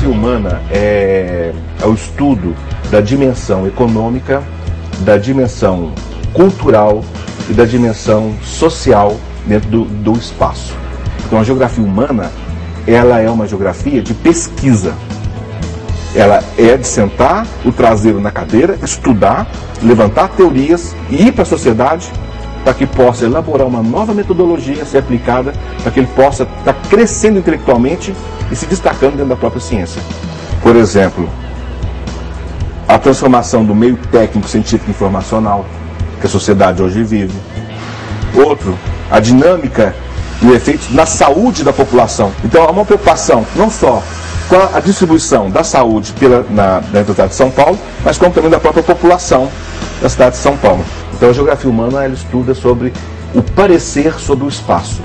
geografia humana é o estudo da dimensão econômica, da dimensão cultural e da dimensão social dentro do espaço. Então a geografia humana, ela é uma geografia de pesquisa. Ela é de sentar o traseiro na cadeira, estudar, levantar teorias e ir para a sociedade para que possa elaborar uma nova metodologia a ser aplicada, para que ele possa estar crescendo intelectualmente e se destacando dentro da própria ciência. Por exemplo, a transformação do meio técnico, científico e informacional que a sociedade hoje vive. Outro, a dinâmica e o efeito na saúde da população. Então há uma preocupação não só com a distribuição da saúde dentro da cidade de São Paulo, mas como também da própria população da cidade de São Paulo. Então a geografia humana, ela estuda sobre o parecer sobre o espaço.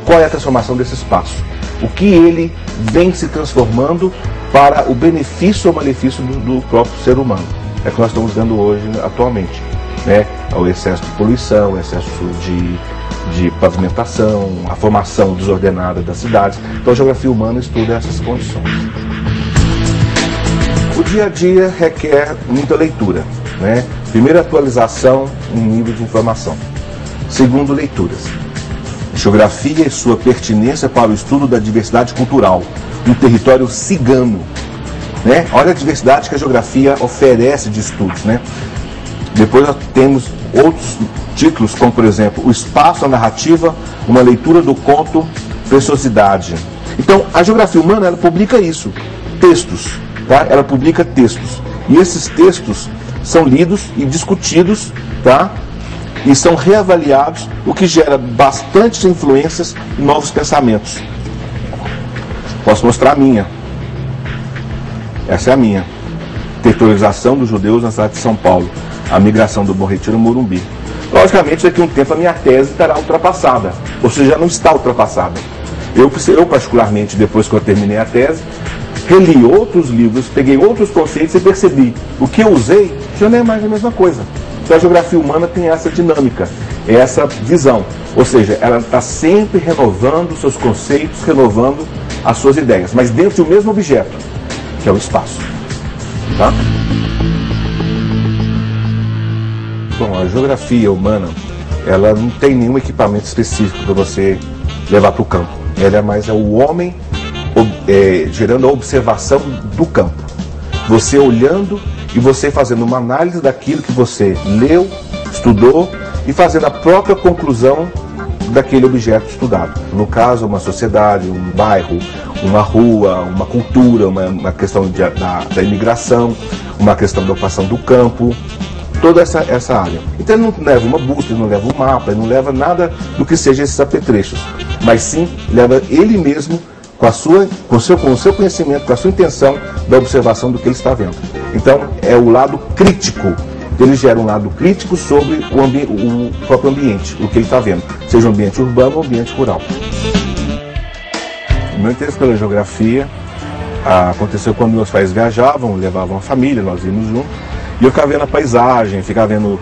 Qual é a transformação desse espaço? O que ele vem se transformando para o benefício ou malefício do próprio ser humano. É o que nós estamos vendo hoje, atualmente, né? O excesso de poluição, o excesso de pavimentação, a formação desordenada das cidades. Então a geografia humana estuda essas condições. O dia a dia requer muita leitura, né? Primeiro, atualização em nível de informação. Segundo, leituras. Geografia e sua pertinência para o estudo da diversidade cultural no território cigano, né? Olha a diversidade que a geografia oferece de estudos, né? Depois nós temos outros títulos, como por exemplo, o espaço, a narrativa, uma leitura do conto, preciosidade. Então, a geografia humana, ela publica isso, textos, tá? Ela publica textos. E esses textos são lidos e discutidos, tá? E são reavaliados, o que gera bastantes influências e novos pensamentos. Posso mostrar a minha. Essa é a minha. Territorialização dos judeus na cidade de São Paulo. A migração do Bom Retiro ao Morumbi. Logicamente, daqui a um tempo a minha tese estará ultrapassada. Ou seja, já não está ultrapassada. Eu particularmente, depois que eu terminei a tese, reli outros livros, peguei outros conceitos e percebi o que eu usei já não é mais a mesma coisa. Então a geografia humana tem essa dinâmica, essa visão. Ou seja, ela está sempre renovando seus conceitos, renovando as suas ideias, mas dentro de um mesmo objeto, que é o espaço. Tá? Bom, a geografia humana, ela não tem nenhum equipamento específico para você levar para o campo. Ela é mais o homem gerando a observação do campo. Você olhando e você fazendo uma análise daquilo que você leu, estudou e fazendo a própria conclusão daquele objeto estudado. No caso, uma sociedade, um bairro, uma rua, uma cultura, uma questão da imigração, uma questão da ocupação do campo, toda essa área. Então ele não leva uma bússola, ele não leva um mapa, ele não leva nada do que seja esses apetrechos, mas sim leva ele mesmo com o seu conhecimento, com a sua intenção da observação do que ele está vendo. Então é o lado crítico. Ele gera um lado crítico sobre o próprio ambiente, o que ele está vendo, seja um ambiente urbano ou um ambiente rural. O meu interesse pela geografia aconteceu quando meus pais viajavam, levavam a família, nós íamos juntos, e eu ficava vendo a paisagem, ficava vendo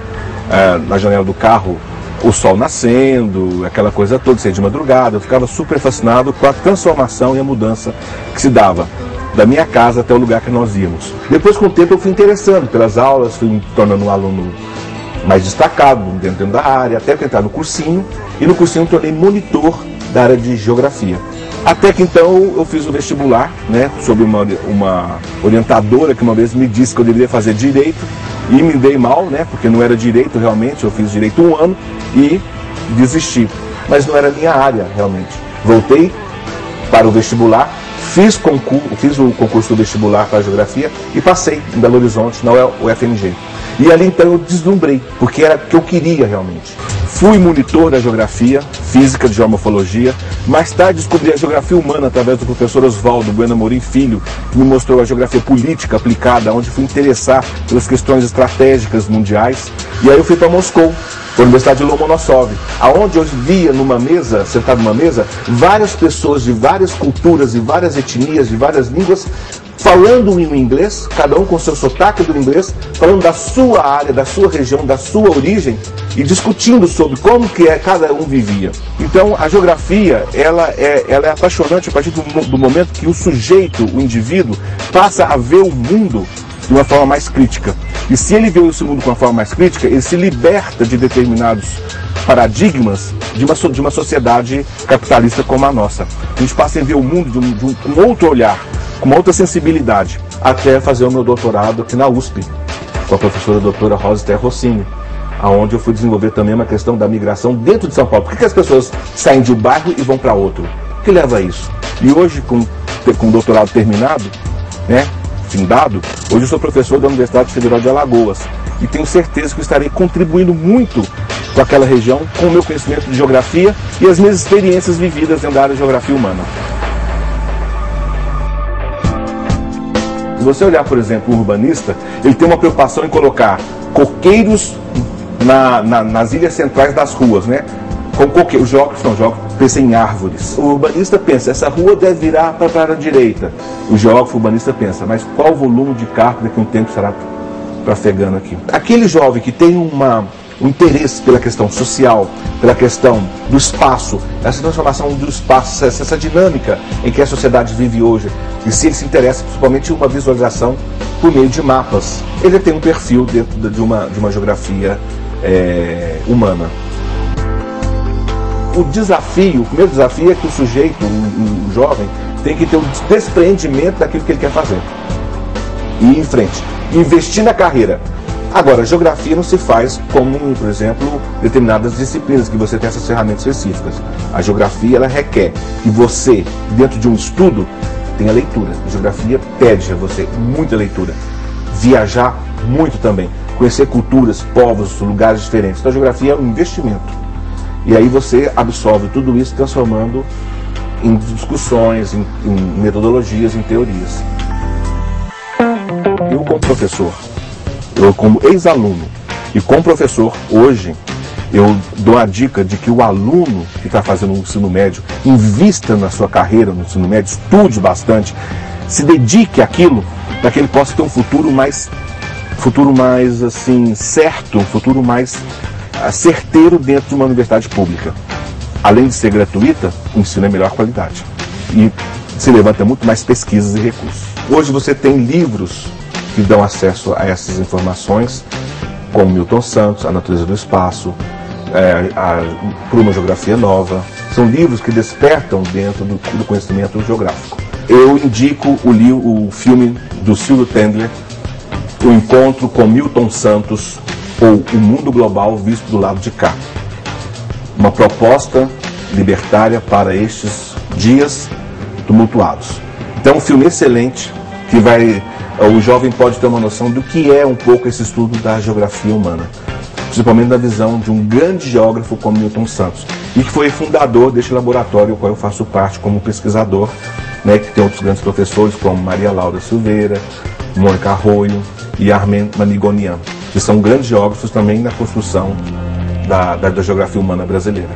na janela do carro o sol nascendo, aquela coisa toda, sair de madrugada. Eu ficava super fascinado com a transformação e a mudança que se dava da minha casa até o lugar que nós íamos. Depois, com o tempo, eu fui interessando pelas aulas, fui me tornando um aluno mais destacado dentro da área, até que entrar no cursinho, e no cursinho eu me tornei monitor da área de geografia. Até que então eu fiz o vestibular, né, sob uma orientadora que uma vez me disse que eu deveria fazer direito, e me dei mal, né, porque não era direito realmente. Eu fiz direito 1 ano e desisti, mas não era a minha área realmente. Voltei para o vestibular, fiz o concurso do vestibular para a geografia e passei em Belo Horizonte, na UFMG. E ali então eu deslumbrei, porque era o que eu queria realmente. Fui monitor da geografia, física, de geomorfologia. Mais tarde descobri a geografia humana através do professor Oswaldo Bueno Amorim Filho, que me mostrou a geografia política aplicada, onde fui interessar pelas questões estratégicas mundiais. E aí eu fui para Moscou, para a Universidade de Lomonosov, aonde eu via numa mesa, sentado numa mesa, várias pessoas de várias culturas e várias etnias, de várias línguas, falando em inglês, cada um com seu sotaque do inglês, falando da sua área, da sua região, da sua origem e discutindo sobre como que cada um vivia. Então a geografia, ela é apaixonante a partir do momento que o sujeito, o indivíduo, passa a ver o mundo de uma forma mais crítica. E se ele vê esse mundo de uma forma mais crítica, ele se liberta de determinados paradigmas de uma sociedade capitalista como a nossa. A gente passa a ver o mundo com um outro olhar, com uma outra sensibilidade, até fazer o meu doutorado aqui na USP, com a professora doutora Rosa Esther Rossini, onde eu fui desenvolver também uma questão da migração dentro de São Paulo. Por que as pessoas saem de um bairro e vão para outro? O que leva a isso? E hoje, com o doutorado terminado, né, findado, hoje eu sou professor da Universidade Federal de Alagoas e tenho certeza que eu estarei contribuindo muito com aquela região, com o meu conhecimento de geografia e as minhas experiências vividas dentro da área de geografia humana. Se você olhar, por exemplo, o urbanista, ele tem uma preocupação em colocar coqueiros nas ilhas centrais das ruas, né? Com coqueiros, o geógrafo pensa em árvores. O urbanista pensa, essa rua deve virar para a direita. O geógrafo urbanista pensa, mas qual o volume de carro daqui a um tempo será trafegando aqui? Aquele jovem que tem um interesse pela questão social, pela questão do espaço, essa transformação do espaço, essa dinâmica em que a sociedade vive hoje, e se ele se interessa principalmente em uma visualização por meio de mapas, ele tem um perfil dentro de uma geografia humana. O primeiro desafio é que o sujeito, o jovem, tem que ter um despreendimento daquilo que ele quer fazer. E ir em frente, investir na carreira. Agora, a geografia não se faz como, por exemplo, determinadas disciplinas, que você tem essas ferramentas específicas. A geografia, ela requer que você, dentro de um estudo, tenha leitura. A geografia pede a você muita leitura. Viajar muito também. Conhecer culturas, povos, lugares diferentes. Então, a geografia é um investimento. E aí você absorve tudo isso, transformando em discussões, em metodologias, em teorias. Eu, como professor, eu como ex-aluno e como professor, hoje, eu dou a dica de que o aluno que está fazendo o ensino médio invista na sua carreira no ensino médio, estude bastante, se dedique àquilo, para que ele possa ter um futuro mais assim, certo, um futuro mais certeiro dentro de uma universidade pública. Além de ser gratuita, o ensino é melhor qualidade. E se levanta muito mais pesquisas e recursos. Hoje você tem livros que dão acesso a essas informações, como Milton Santos, A Natureza do Espaço, Por uma Geografia Nova. São livros que despertam dentro do conhecimento geográfico. Eu indico o filme do Silvio Tendler, O Encontro com Milton Santos, ou O Mundo Global Visto do Lado de Cá. Uma proposta libertária para estes dias tumultuados. Então, um filme excelente, que o jovem pode ter uma noção do que é um pouco esse estudo da geografia humana, principalmente na visão de um grande geógrafo como Milton Santos, e que foi fundador deste laboratório, ao qual eu faço parte como pesquisador, né, que tem outros grandes professores como Maria Laura Silveira, Mônica Arroio e Armen Manigonian, que são grandes geógrafos também na construção da geografia humana brasileira.